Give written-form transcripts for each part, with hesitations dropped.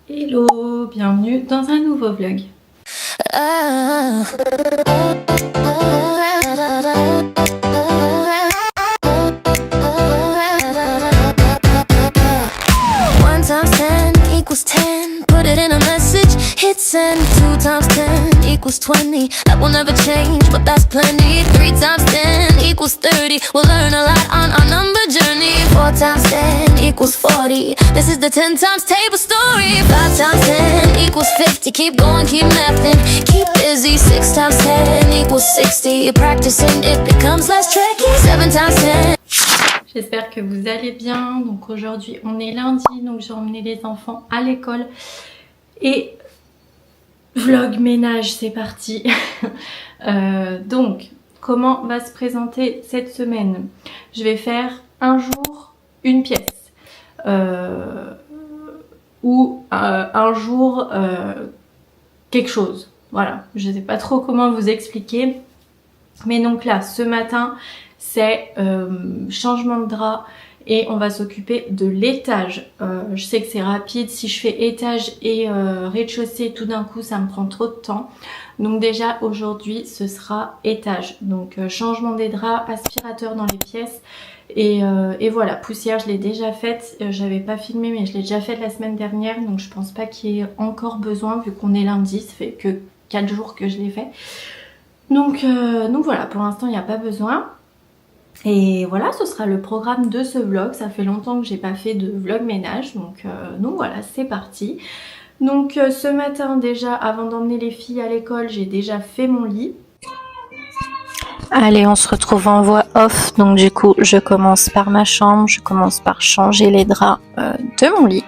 Hello, bienvenue dans un nouveau vlog. One times 10 equals 10. Put it in a message, hit send. 2 times 10 equals 20. That will never change, but that's plenty. 3 times 10 equals 30. We'll learn a lot on our number journey. 4 times 10 equals 40. This is the 10 times table story. 5 times 10 equals 50. Keep going, keep mathing, keep busy. 6 times 10 equals 60. You're practicing, it becomes less tricky. 7 times 10. J'espère que vous allez bien. Donc aujourd'hui on est lundi, donc j'ai emmené les enfants à l'école. Et vlog ménage, c'est parti. Donc comment va se présenter cette semaine? Je vais faire un jour une pièce. Ou un jour quelque chose. Voilà, je ne sais pas trop comment vous expliquer. Mais donc là, ce matin, c'est changement de drap et on va s'occuper de l'étage. Je sais que c'est rapide, si je fais étage et rez-de-chaussée tout d'un coup ça me prend trop de temps. Donc déjà aujourd'hui ce sera étage. Donc changement des draps, aspirateur dans les pièces et voilà, poussière je l'ai déjà faite. J'avais pas filmé mais je l'ai déjà faite la semaine dernière, donc je pense pas qu'il y ait encore besoin vu qu'on est lundi, ça fait que 4 jours que je l'ai fait. Donc voilà, pour l'instant il n'y a pas besoin. Et voilà, ce sera le programme de ce vlog. Ça fait longtemps que j'ai pas fait de vlog ménage, donc voilà, c'est parti. Donc ce matin déjà, avant d'emmener les filles à l'école, j'ai déjà fait mon lit. Allez, on se retrouve en voix off. Donc du coup, je commence par ma chambre, je commence par changer les draps de mon lit.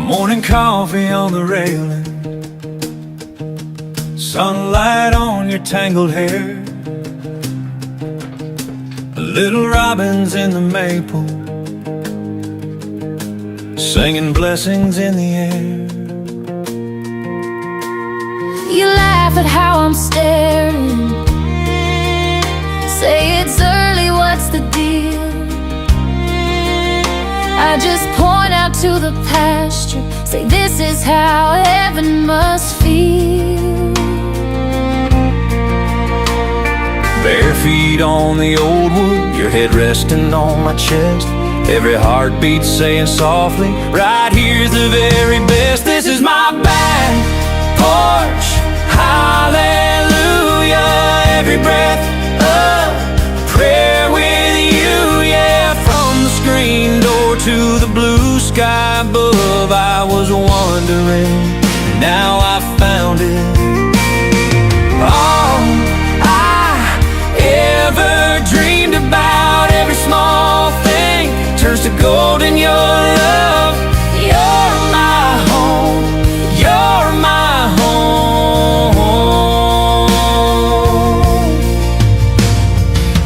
Morning coffee on the railing, sunlight on your tangled hair, little robins in the maple, singing blessings in the air. You laugh at how I'm staring, say it's early, what's the deal? I just point out to the pasture, say this is how heaven must feel. Bare feet on the old wood, your head resting on my chest, every heartbeat saying softly, right here's the very best. This is my back porch, hallelujah, every breath a prayer with you, yeah. From the screen door to the blue sky above, I was wondering, now I found it. All I ever dreamed about, every small thing turns to gold in your love. You're my home, you're my home.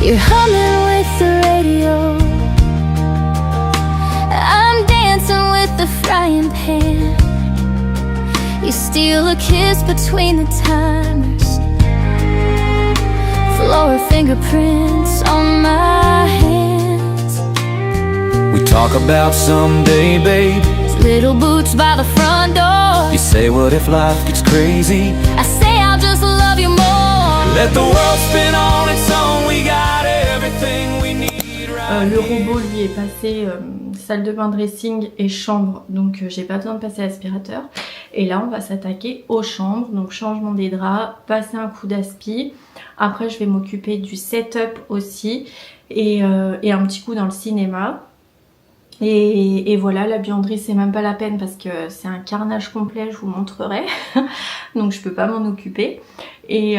You're humming with the radio, I'm dancing with the frying pan. You steal a kiss between the timers, floor fingerprints on my hands. We talk about someday, babe. Little boots by the front door. You say, what if life gets crazy? I say I'll just love you more. Let the world spin on its own. We got everything we need right Le here. robot lui est passé salle de bain, dressing et chambre, donc j'ai pas besoin de passer l'aspirateur. Et là on va s'attaquer aux chambres, donc changement des draps, passer un coup d'aspi. Après je vais m'occuper du setup aussi et un petit coup dans le cinéma. Et voilà, la buanderie c'est même pas la peine parce que c'est un carnage complet, je vous montrerai. Donc je peux pas m'en occuper. Et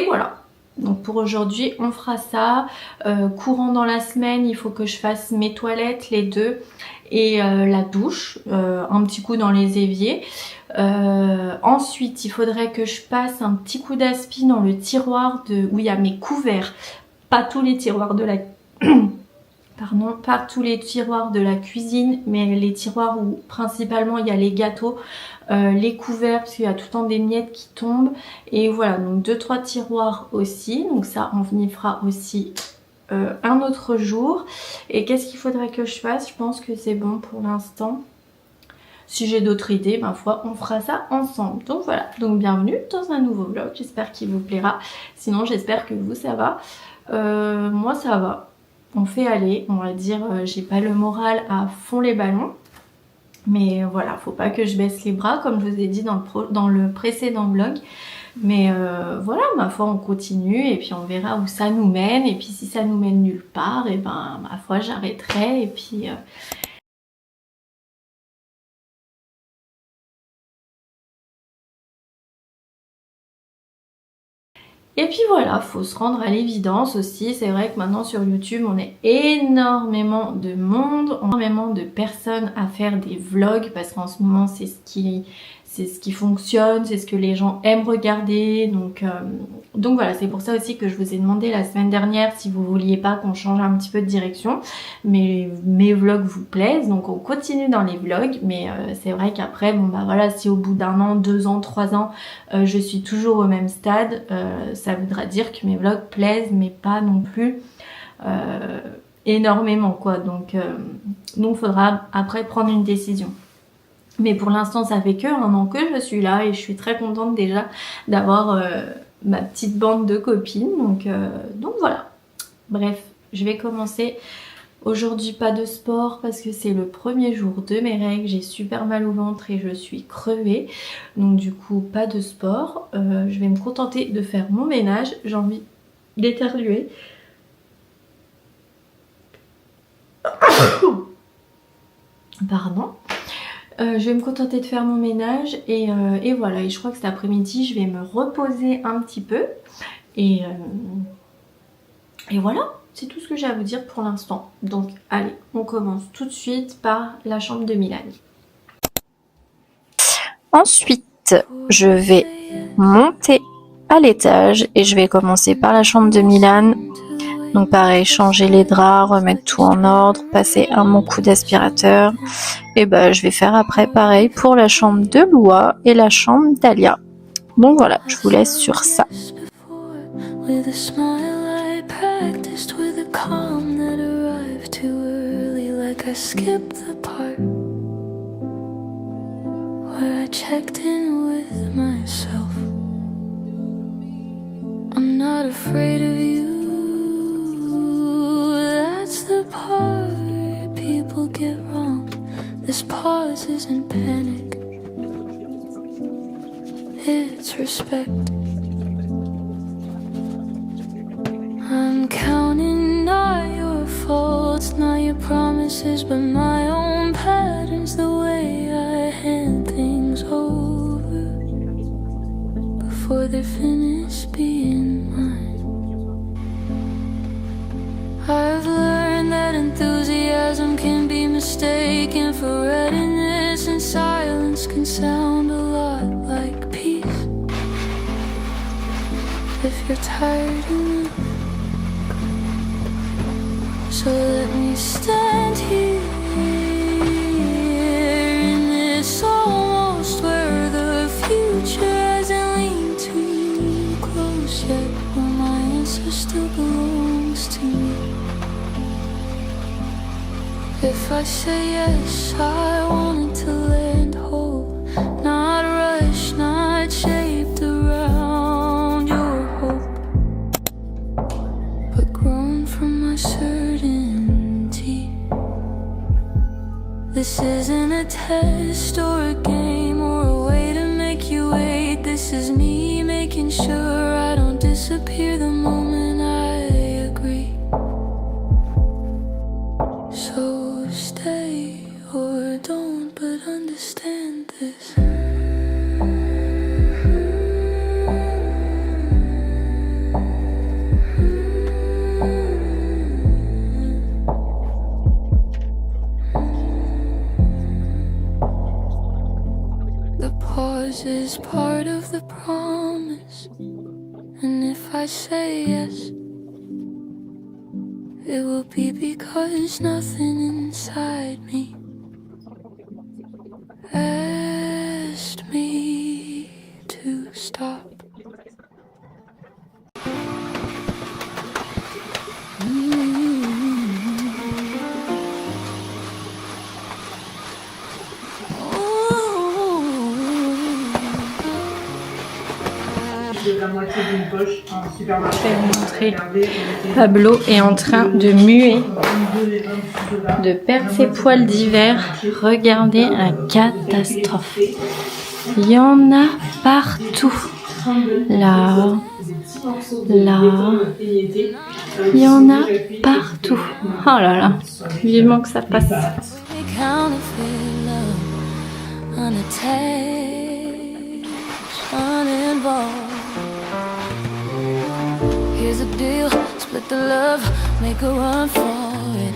voilà. Donc pour aujourd'hui on fera ça. Courant dans la semaine, il faut que je fasse mes toilettes, les deux, et la douche, un petit coup dans les éviers. Ensuite il faudrait que je passe un petit coup d'aspi dans le tiroir où il y a mes couverts. Pas tous les tiroirs de la pardon, pas tous les tiroirs de la cuisine, mais les tiroirs où principalement il y a les gâteaux, les couverts, parce qu'il y a tout le temps des miettes qui tombent. Et voilà, donc 2-3 tiroirs aussi, donc ça on y fera aussi un autre jour. Et qu'est-ce qu'il faudrait que je fasse? Je pense que c'est bon pour l'instant. Si j'ai d'autres idées, ma foi, on fera ça ensemble. Donc voilà, donc bienvenue dans un nouveau vlog, j'espère qu'il vous plaira. Sinon j'espère que vous ça va. Moi ça va, on fait aller, on va dire, j'ai pas le moral à fond les ballons. Mais voilà, faut pas que je baisse les bras comme je vous ai dit dans le précédent vlog. Mais voilà, ma foi on continue et puis on verra où ça nous mène. Et puis si ça nous mène nulle part, et ben ma foi j'arrêterai et puis... Et puis voilà, faut se rendre à l'évidence aussi. C'est vrai que maintenant sur YouTube, on est énormément de monde, énormément de personnes à faire des vlogs parce qu'en ce moment, c'est ce qui fonctionne, c'est ce que les gens aiment regarder. Donc voilà, c'est pour ça aussi que je vous ai demandé la semaine dernière si vous vouliez pas qu'on change un petit peu de direction. Mais mes vlogs vous plaisent, donc on continue dans les vlogs. Mais c'est vrai qu'après, bon bah voilà, si au bout d'un an, 2 ans, 3 ans, je suis toujours au même stade, ça voudra dire que mes vlogs plaisent, mais pas non plus énormément quoi. Donc faudra après prendre une décision. Mais pour l'instant ça fait que 1 an que je suis là et je suis très contente déjà d'avoir ma petite bande de copines. Donc voilà. Bref, je vais commencer. Aujourd'hui pas de sport parce que c'est le premier jour de mes règles, j'ai super mal au ventre et je suis crevée. Donc du coup pas de sport. Je vais me contenter de faire mon ménage, j'ai envie d'éternuer. Pardon. Je vais me contenter de faire mon ménage et voilà. Et je crois que cet après-midi je vais me reposer un petit peu. Et voilà, c'est tout ce que j'ai à vous dire pour l'instant. Donc allez, on commence tout de suite par la chambre de Milan. Ensuite, je vais monter à l'étage et je vais commencer par la chambre de Milan. Donc pareil, changer les draps, remettre tout en ordre, passer un bon coup d'aspirateur. Et je vais faire après pareil pour la chambre de Loua et la chambre d'Alia. Donc voilà, je vous laisse sur ça. I'm not afraid of you. That's the part people get wrong. This pause isn't panic, it's respect. I'm counting not your faults, not your promises, but my own patterns, the way I hand things over before they're finished being mine. I've learned that enthusiasm can be mistaken for readiness, and silence can sound a lot like peace. If you're tired enough, so let me stand here in this almost where the future hasn't leaned too close yet, where my answer still belongs to me. If I say yes, I want it to land whole, not rushed, not shaped around your hope, but grown from my certainty. This isn't a test or a game or a way to make you wait. This is me making sure I don't disappear the moment I agree. So stay or don't, but understand this. The pause is part of the promise, and if I say yes, it will be because nothing inside me asked me to stop. La moitié d'une poche en supermarché. Je vais vous montrer. Pablo est en train de muer, de perdre ses poils d'hiver. Regardez la catastrophe. Il y en a partout. Là, là, il y en a partout. Oh là là, vivement que ça passe. Here's a deal, split the love, make a run for it.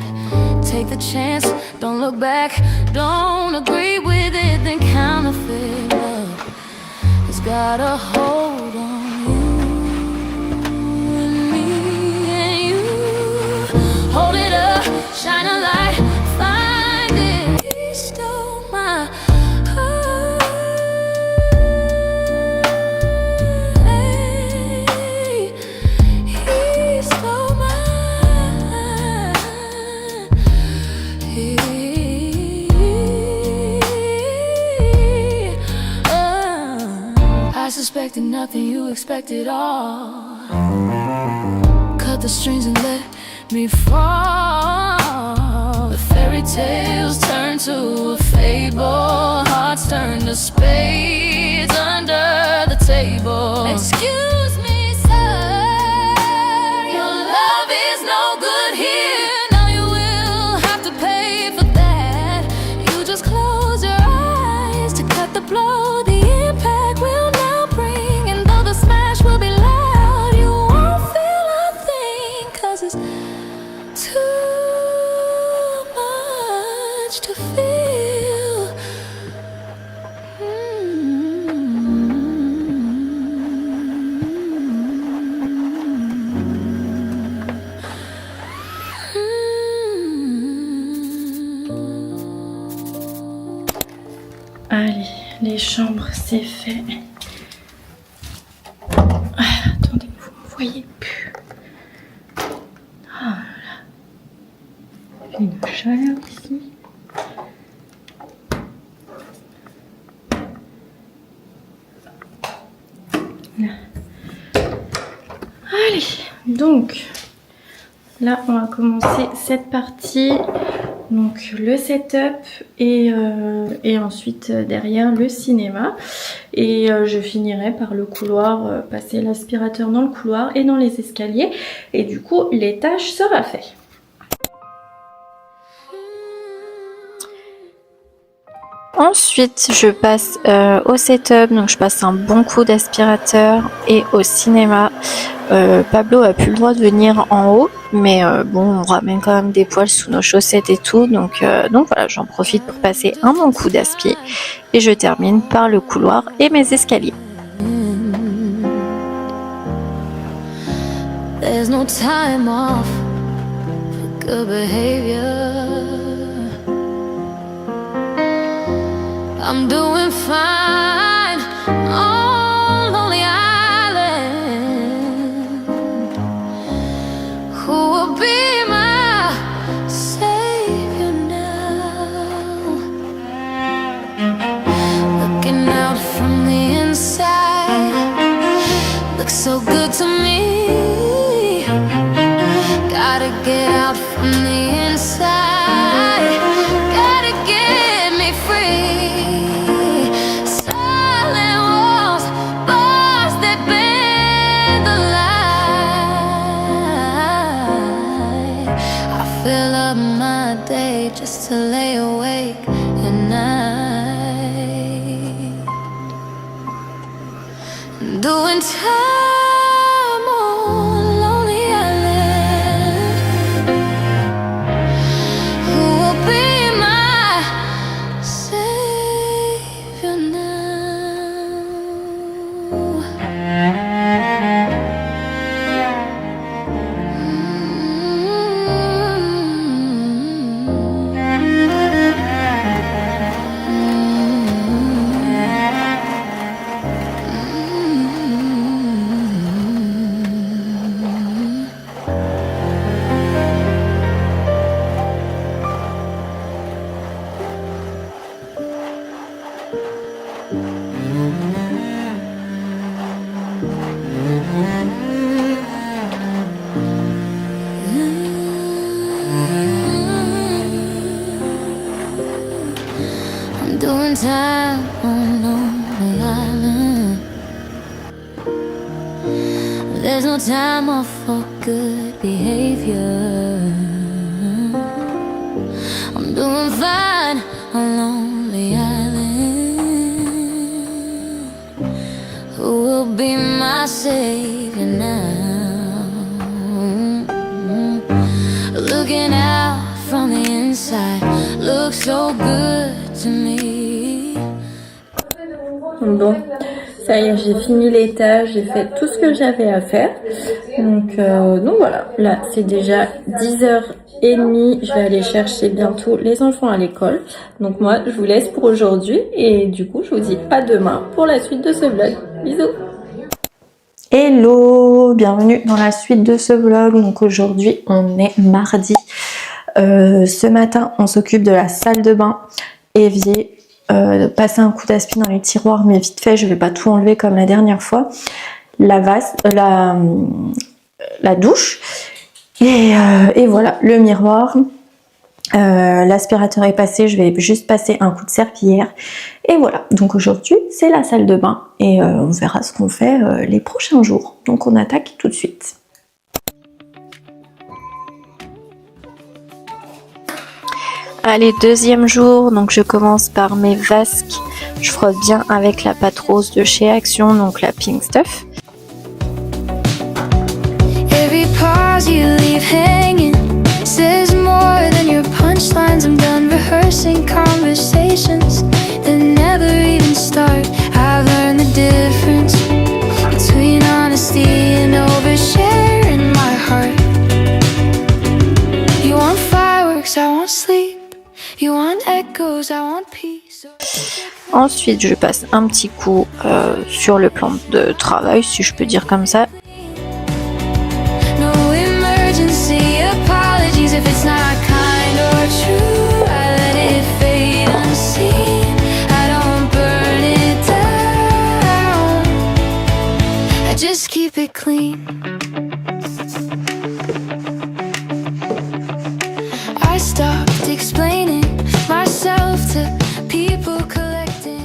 Take the chance, don't look back, don't agree with it, then counterfeit love has got a hold on you and me and you. Hold it up, shine a light, find it. He stole my heart. He stole mine. I suspected nothing, you expected all. Cut the strings and let me fall. The fairy tales turn to a fable, hearts turn to spades under the table. Excuse me, sir, your love is no good here. Now you will have to pay for that. You just close your eyes to cut the blow. The impact will now bring, and though the smash will be loud, you won't feel a thing, 'cause it's too much to feel. Allez, les chambres, c'est fait. Ah, attendez, vous me voyez plus. Ah là. Il fait une chaleur ici. Là. Allez, donc là on va commencer cette partie. Donc le setup et ensuite derrière le cinéma. Et je finirai par le couloir, passer l'aspirateur dans le couloir et dans les escaliers. Et du coup l'étage sera fait. Ensuite, je passe au setup, donc je passe un bon coup d'aspirateur et au cinéma. Pablo a plus le droit de venir en haut, mais bon, on ramène quand même des poils sous nos chaussettes et tout, donc voilà, j'en profite pour passer un bon coup d'aspi et je termine par le couloir et mes escaliers. There's no time off for good behavior. I'm doing fine on Lonely Island. Who will be my savior now? Looking out from the inside, looks so good to me. Gotta get out from the inside, gotta get me free. Silent walls, bars that bend the light. I fill up my day just to lay awake at night, doing time on Lonely Island. Who will be my savior now? time on Lonely Island. There's no time off for good behavior. I'm doing fine on Lonely Island. Who will be my savior now? Looking out from the inside looks so good to me. Bon, ça y est, j'ai fini l'étage, j'ai fait tout ce que j'avais à faire. Donc voilà, là c'est déjà 10h30, je vais aller chercher bientôt les enfants à l'école. Donc moi, je vous laisse pour aujourd'hui et du coup, je vous dis à demain pour la suite de ce vlog. Bisous! Hello, bienvenue dans la suite de ce vlog. Donc aujourd'hui, on est mardi. Ce matin, on s'occupe de la salle de bain, évier. Passer un coup d'aspi dans les tiroirs, mais vite fait, je vais pas tout enlever comme la dernière fois. La vase, la douche et voilà le miroir. L'aspirateur est passé, je vais juste passer un coup de serpillière et voilà. Donc aujourd'hui c'est la salle de bain et on verra ce qu'on fait les prochains jours. Donc on attaque tout de suite. Allez, deuxième jour, donc je commence par mes vasques. Je frotte bien avec la pâte rose de chez Action, donc la Pink Stuff. Every pause you leave hanging says more than your punchlines. I'm done rehearsing conversations that never even start. I've learned the difference between honesty and oversharing my heart. You want fireworks, I want sleep. You want echoes, I want peace. Ensuite, je passe un petit coup sur le plan de travail, si je peux dire comme ça. No emergency apologies if it's not kind or true. I let it fade unseen. I don't burn it down. I just keep it clean. I stopped explaining myself to people collecting.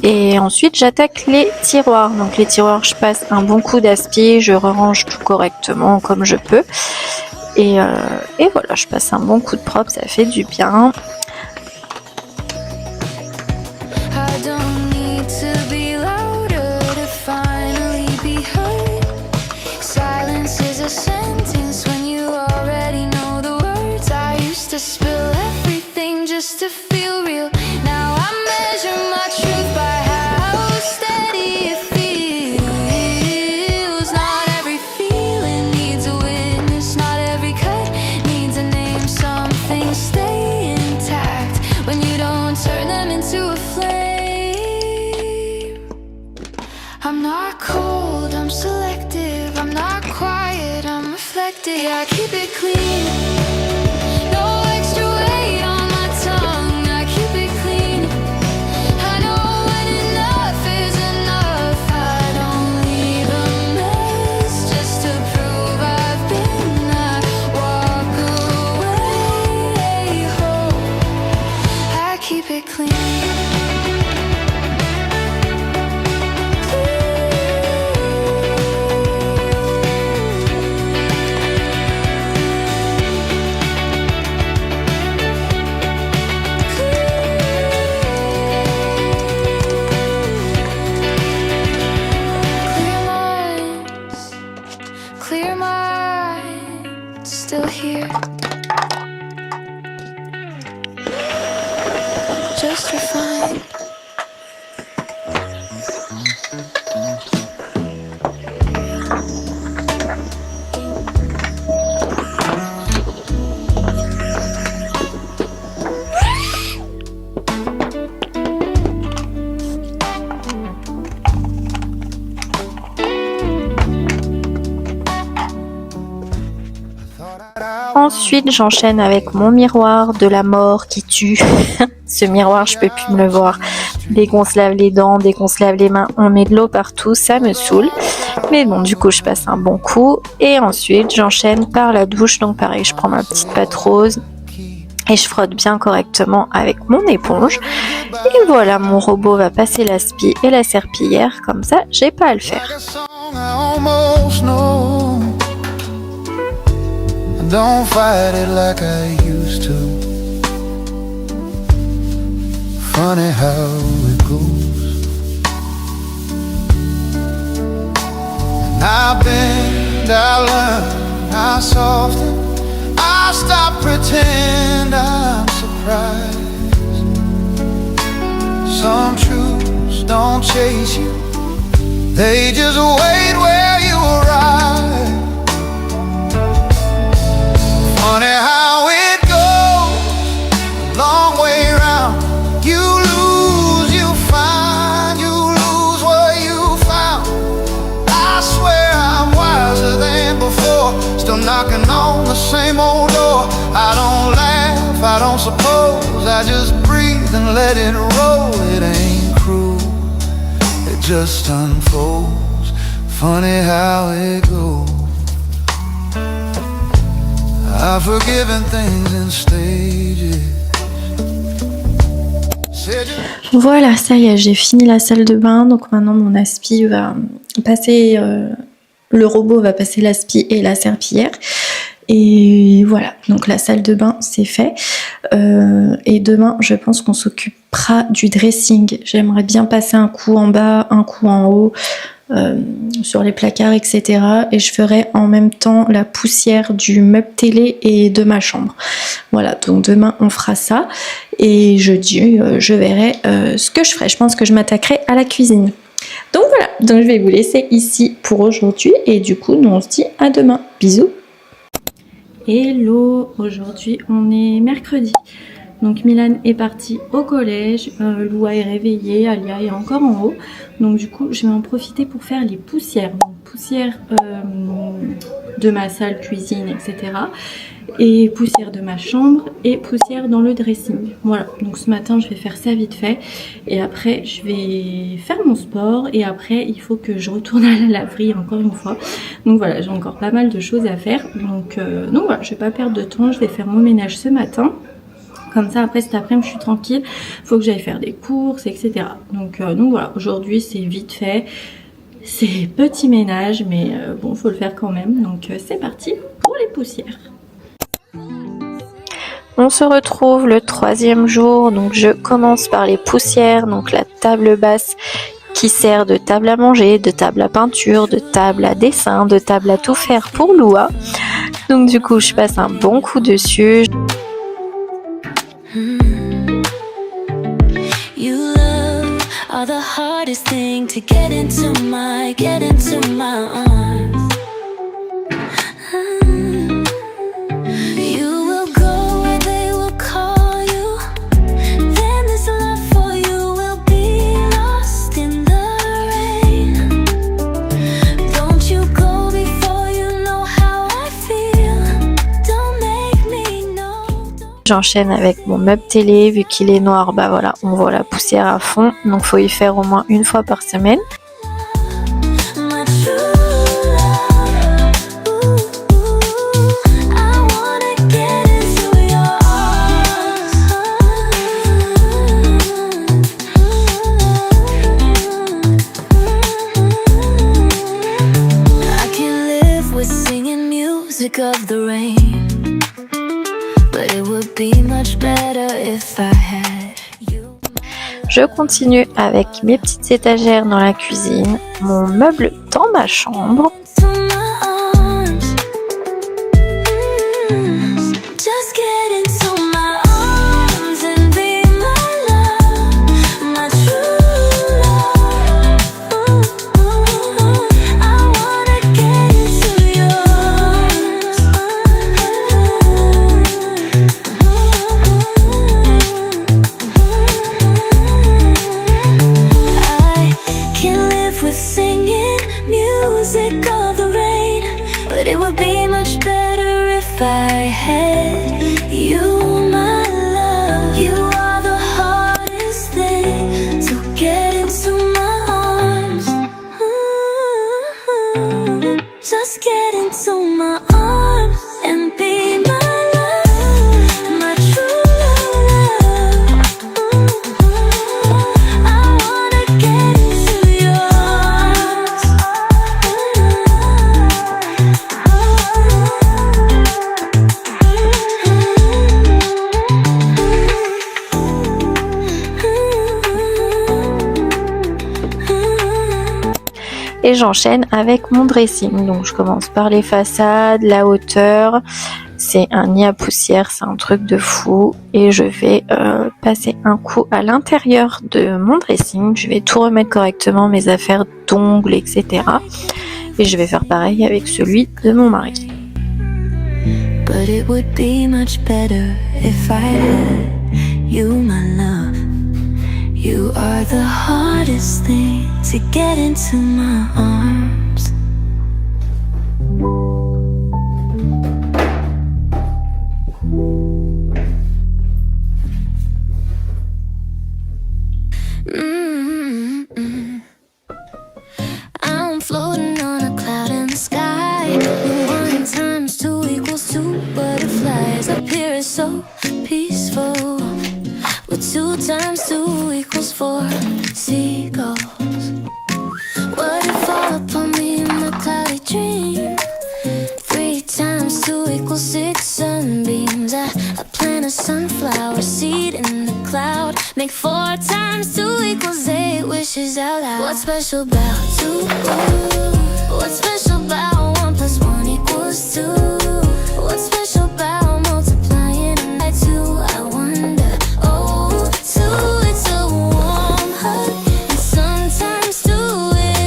Et ensuite, j'attaque les tiroirs. Donc les tiroirs, je passe un bon coup d'aspi, je range tout correctement comme je peux. Et voilà, je passe un bon coup de propre, ça fait du bien. I don't need to be louder to finally be heard. Silence is a sentence when you already know the words. I used to spill everything just to feel real. Now I measure my truth by how steady it feels. Not every feeling needs a witness. Not every cut needs a name. Some things stay intact when you don't turn them into a flame. I'm not cold, I'm selective. I'm not quiet, I'm reflective. I keep it clean. No extra weight on my tongue. I keep it clean. I know when enough is enough. I don't leave a mess just to prove I've been. I walk away whole. I keep it clean. Clear minds, still here. Just refined. Ensuite, j'enchaîne avec mon miroir de la mort qui tue. Ce miroir, je peux plus me le voir. Dès qu'on se lave les dents, dès qu'on se lave les mains, on met de l'eau partout, ça me saoule. Mais bon, du coup, je passe un bon coup. Et ensuite, j'enchaîne par la douche. Donc pareil, je prends ma petite pâte rose et je frotte bien correctement avec mon éponge. Et voilà, mon robot va passer la spie et la serpillière, comme ça j'ai pas à le faire. Don't fight it like I used to. Funny how it goes. And I bend, I learn, I soften, I stop pretend I'm surprised. Some truths don't chase you, they just wait where you arrive. Funny how it goes, long way round. You lose, you find, you lose what you found. I swear I'm wiser than before, still knocking on the same old door. I don't laugh, I don't suppose, I just breathe and let it roll. It ain't cruel, it just unfolds. Funny how it goes. I've forgiven things in stages. Voilà, ça y est, j'ai fini la salle de bain. Donc maintenant mon aspi va passer, le robot va passer l'aspi et la serpillière. Et voilà, donc la salle de bain c'est fait. Et demain je pense qu'on s'occupera du dressing. J'aimerais bien passer un coup en bas, un coup en haut. Sur les placards, etc. Et je ferai en même temps la poussière du meuble télé et de ma chambre. Voilà, donc demain on fera ça. Et jeudi, je verrai ce que je ferai. Je pense que je m'attaquerai à la cuisine. Donc voilà, donc je vais vous laisser ici pour aujourd'hui. Et du coup, nous on se dit à demain. Bisous. Hello, aujourd'hui on est mercredi. Donc Milan est parti au collège, Loua est réveillée, Alia est encore en haut. Donc du coup je vais en profiter pour faire les poussières. Donc poussière de ma salle cuisine, etc. Et poussière de ma chambre et poussière dans le dressing. Voilà, donc ce matin je vais faire ça vite fait. Et après je vais faire mon sport. Et après il faut que je retourne à la laverie encore une fois. Donc voilà, j'ai encore pas mal de choses à faire. Donc voilà, je vais pas perdre de temps, je vais faire mon ménage ce matin. Comme ça, après cet après-midi, je suis tranquille. Faut que j'aille faire des courses, etc. Donc voilà, aujourd'hui, c'est vite fait. C'est petit ménage, mais bon, faut le faire quand même. Donc c'est parti pour les poussières. On se retrouve le 3e jour. Donc je commence par les poussières. Donc la table basse qui sert de table à manger, de table à peinture, de table à dessin, de table à tout faire pour Loua. Donc du coup, je passe un bon coup dessus. You love are the hardest thing to get into my arms. You will go where they will call you. Then this love for you will be lost in the rain. Don't you go before you know how I feel. Don't make me know. J'enchaîne avec mon meuble télé, vu qu'il est noir, bah voilà, on voit la poussière à fond, donc faut y faire au moins une fois par semaine. My true love, I wanna get into your arms. I can live with singing music of the rain, but it would be much better if I had you. Je continue avec mes petites étagères dans la cuisine, mon meuble dans ma chambre. To my arms, just get into my arms and be my love, my true love. I wanna get into yours. I can live with singing music of the rain, but it would be much better if I had you, my love. You are the hardest thing to get into my arms. Just get into my arms and be my love, my true love. j'enchaîne avec mon dressing. Donc je commence par les façades, la hauteur. C'est un nid à poussière, c'est un truc de fou. Et je vais passer un coup à l'intérieur de mon dressing. Je vais tout remettre correctement, mes affaires d'ongles, etc. Et je vais faire pareil avec celui de mon mari. But it would be much better if I had you, my love. You are the hardest thing to get into my arms. I'm floating on a cloud in the sky. 1 times 2 equals 2 butterflies. Up here is so peaceful. With 2 times 2 equals 4 seagulls. What if all upon me in my cloudy dream? 3 times 2 equals 6 sunbeams. I plant a sunflower seed in the cloud. Make 4 times 2 equals 8 wishes out loud. What's special about 2? What's special about 1 plus 1 equals 2? What's special about multiplying by 2? I wonder. Oh, 2, it's a warm hug. And sometimes 2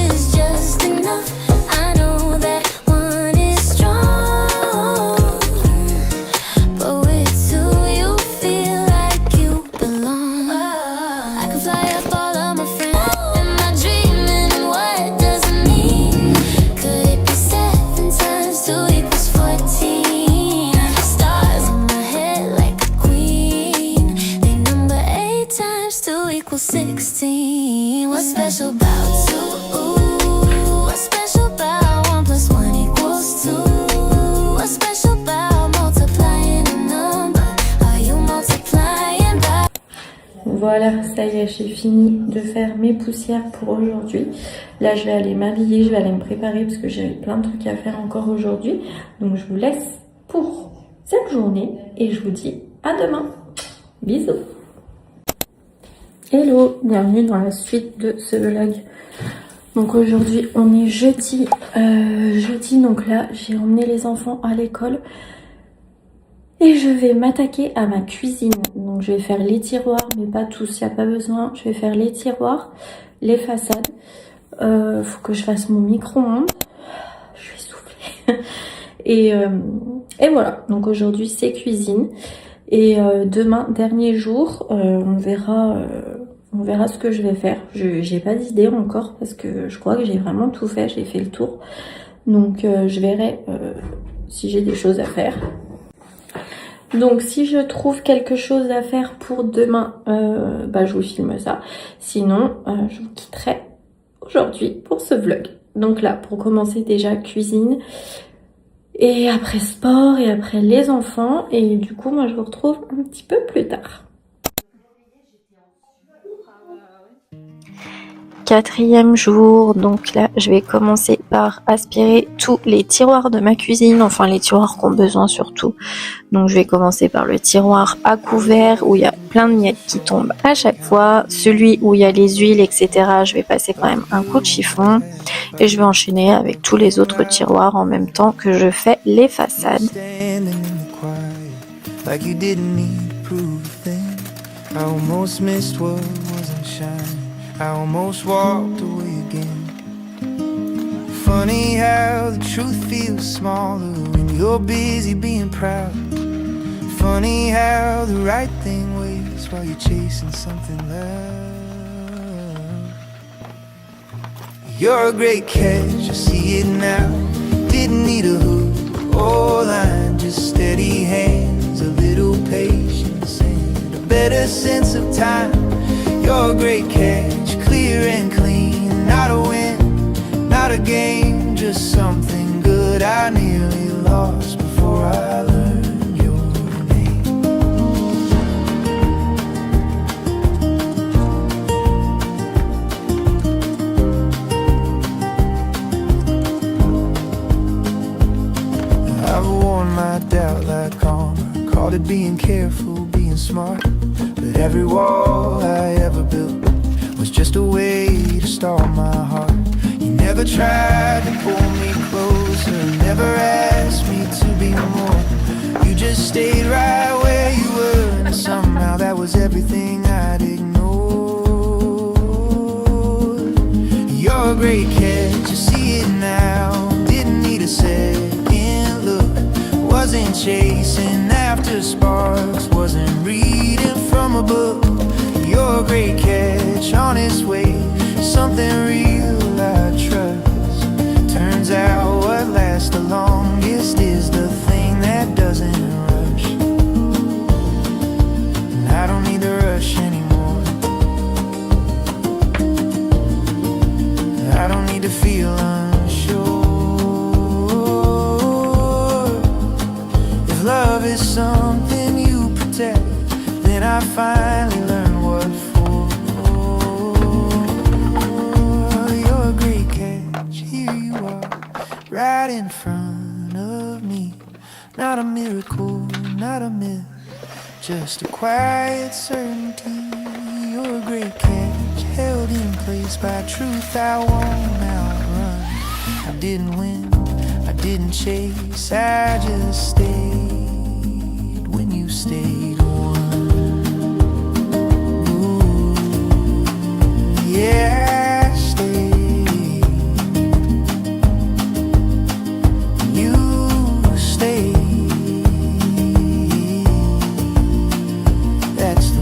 is just enough. I know that 1 is strong. But with 2 you feel like you belong. I can fly up all of my friends. Am I dreaming? What does it mean? Could it be 7 times 2 equals 14? Stars in my head like a queen. They number 8 times 2 equals 16. What's special about 2? What's special about 1 plus 1 equals 2? What's special about multiplying a number? Are you multiplying by? Voilà, ça y est, j'ai fini de faire mes poussières pour aujourd'hui. Là, je vais aller m'habiller, je vais aller me préparer parce que j'ai plein de trucs à faire encore aujourd'hui. Donc, je vous laisse pour cette journée et je vous dis à demain. Bisous. Hello, bienvenue dans la suite de ce vlog. Donc aujourd'hui, on est jeudi. Donc là, j'ai emmené les enfants à l'école. Et je vais m'attaquer à ma cuisine. Donc je vais faire les tiroirs, mais pas tous, il n'y a pas besoin. Je vais faire les tiroirs, les façades. Faut que je fasse mon micro-ondes. Je vais souffler. Et voilà, donc aujourd'hui c'est cuisine. Et demain, dernier jour, on verra ce que je vais faire. J'ai pas d'idée encore parce que je crois que j'ai vraiment tout fait, j'ai fait le tour. Donc je verrai si j'ai des choses à faire. Donc si je trouve quelque chose à faire pour demain, je vous filme ça. Sinon, je vous quitterai aujourd'hui pour ce vlog. Donc là, pour commencer déjà cuisine. Et après sport, et après les enfants. Et du coup, moi je vous retrouve un petit peu plus tard. 4e jour, donc là je vais commencer par aspirer tous les tiroirs de ma cuisine, enfin les tiroirs qui ont besoin surtout. Donc je vais commencer par le tiroir à couvert où il y a plein de miettes qui tombent à chaque fois. Celui où il y a les huiles, etc. Je vais passer quand même un coup de chiffon et je vais enchaîner avec tous les autres tiroirs en même temps que je fais les façades. I almost walked away again. Funny how the truth feels smaller when you're busy being proud. Funny how the right thing waits while you're chasing something loud. You're a great catch, I see it now. Didn't need a hook or line, just steady hands, a little patience and a better sense of time. You're a great catch, clear and clean. Not a win, not a game, just something good I nearly lost before I learned your name. I've worn my doubt like armor, called it being careful, being smart. But every wall I ever built was just a way to stall my heart. You never never tried to pull me closer, never asked me to be more. You just stayed right where you were, and somehow that was everything I'd ignored. You're a great catch, you see it now. Didn't need a second look. Wasn't chasing after sparks, wasn't reading from a book. You're a great catch, on its way, something real I trust. Turns out what lasts the longest is the thing that doesn't rush. And I don't need to rush anymore. I don't need to feel unsure. If love is something you protect, then I finally learned what for. You're a great catch, here you are, right in front of me. Not a miracle, not a myth, just a quiet certainty. You're a great catch, held in place by truth I won't outrun. I didn't win, I didn't chase, I just stayed when you stayed one. Yeah, I stayed. You stayed. That's the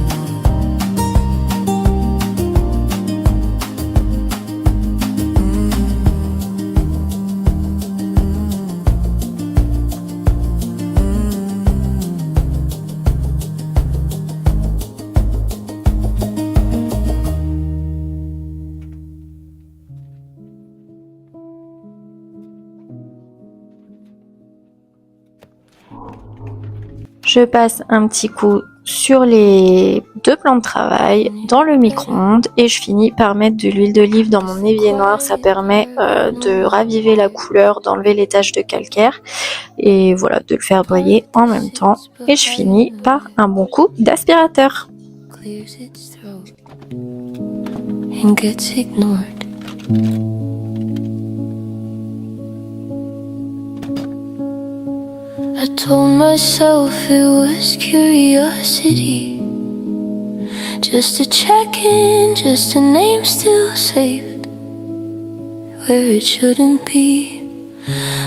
Je passe un petit coup sur les 2 plans de travail dans le micro-ondes et je finis par mettre de l'huile d'olive dans mon évier noir. Ça permet de raviver la couleur, d'enlever les taches de calcaire et voilà, de le faire broyer en même temps. Et je finis par un bon coup d'aspirateur. I told myself it was curiosity, just a check-in, just a name still saved where it shouldn't be.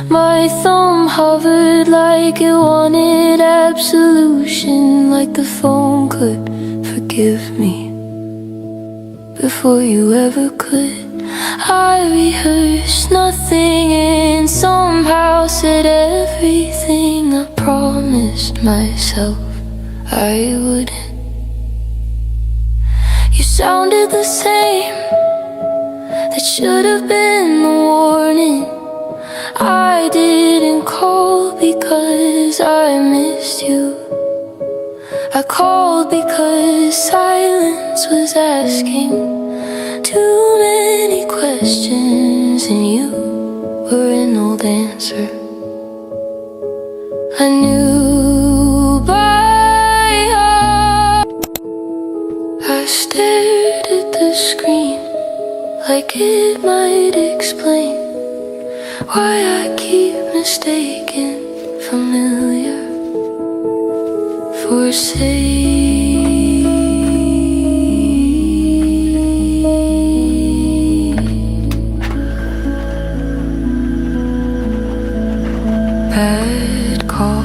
My thumb hovered like it wanted absolution, like the phone could forgive me before you ever could. I rehearsed nothing and somehow said everything I promised myself I wouldn't. You sounded the same, that should have been the warning. I didn't call because I missed you. I called because silence was asking too many questions, and you were an old answer. I knew by heart. I stared at the screen like it might explain why I keep mistaking familiar for safe. Bad call.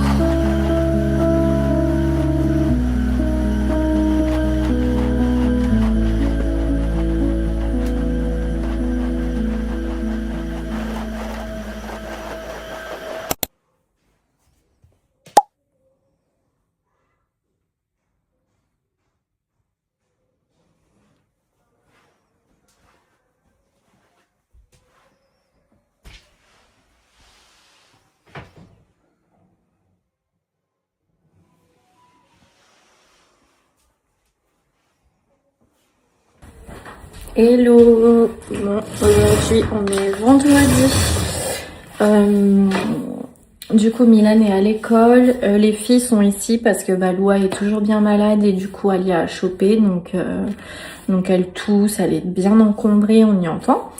Hello, bon, aujourd'hui on est vendredi. Du coup Milan est à l'école, les filles sont ici parce que Loua est toujours bien malade et du coup elle y a chopé, donc elle tousse, elle est bien encombrée, on y entend.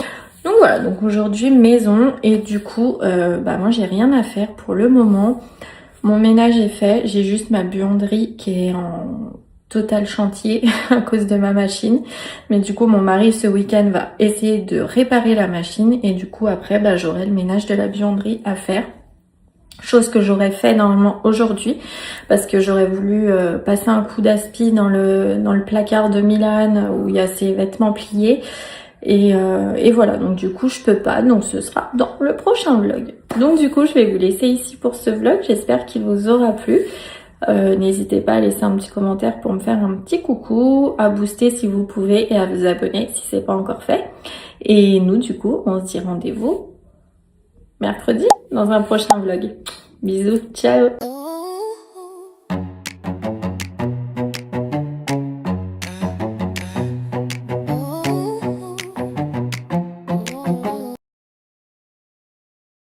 Donc voilà, donc aujourd'hui maison et du coup moi j'ai rien à faire pour le moment. Mon ménage est fait, j'ai juste ma buanderie qui est en total chantier à cause de ma machine. Mais du coup mon mari ce week-end va essayer de réparer la machine et du coup après j'aurai le ménage de la buanderie à faire. Chose que j'aurais fait normalement aujourd'hui parce que j'aurais voulu passer un coup d'aspi dans le placard de Milan où il y a ses vêtements pliés. Et voilà, donc du coup je peux pas, donc ce sera dans le prochain vlog. Donc du coup je vais vous laisser ici pour ce vlog, j'espère qu'il vous aura plu. N'hésitez pas à laisser un petit commentaire pour me faire un petit coucou, à booster si vous pouvez et à vous abonner si c'est pas encore fait. Et nous du coup on se dit rendez-vous mercredi dans un prochain vlog. Bisous, ciao!